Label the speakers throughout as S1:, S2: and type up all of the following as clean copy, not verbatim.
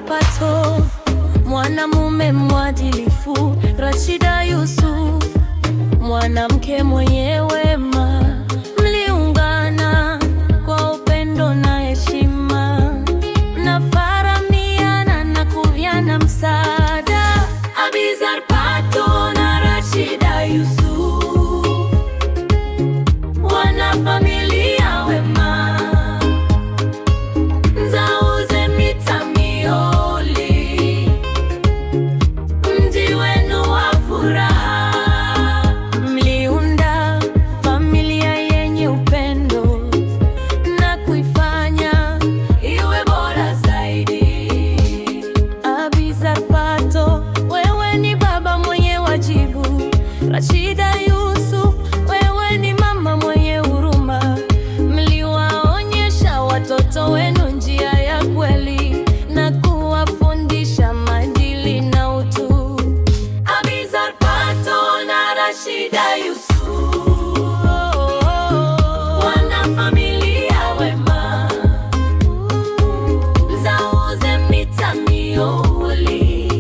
S1: Pato, mwanamume mwadilifu. Rashida Yusuf, mwanamke mwenye wema. Mliungana kwa upendo na heshima, mnafaramiana na kuviana msaada. Abizar Pato na Rashida Yusuf, wanafamilia wema. Nzauze Mitamioli, mji wenu wa furaha. Mliunda familia yenye upendo na kuifanya iwe bora zaidi. Abizar Pato, wewe ni baba mwenye wajibu. Rashida Yusuf, wewe ni mama mwenye huruma. Mliwaonyesha watoto wenu njia ya kweli na kuwafundisha maadili na utu. Abizar Pato na Rashida Yusuf, wanafamilia wema. Nzauze Mitamioli,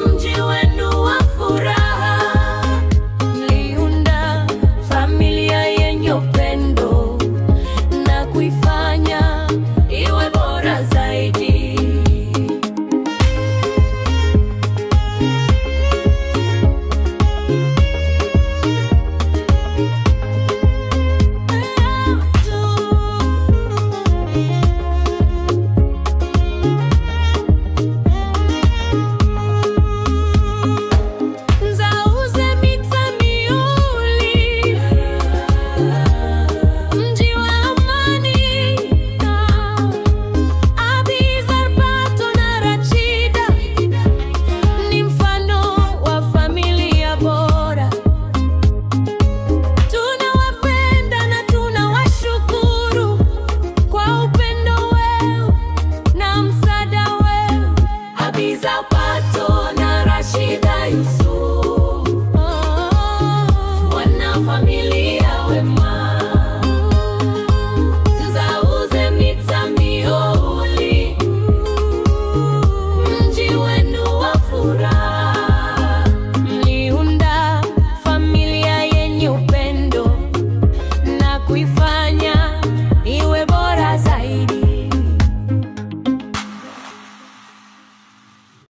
S1: mji wenu wa furaha. Mliunda familia yenye upendo na kuifanya iwe bora zaidi. Nzauze Mitamioli, mji wa amani. Abizar Pato na Rashida ni mfano wa familia bora. Tunawapenda na tunawashukuru kwa upendo wenu na msaada wenu. Abizar Pato na Rashida Yusuf.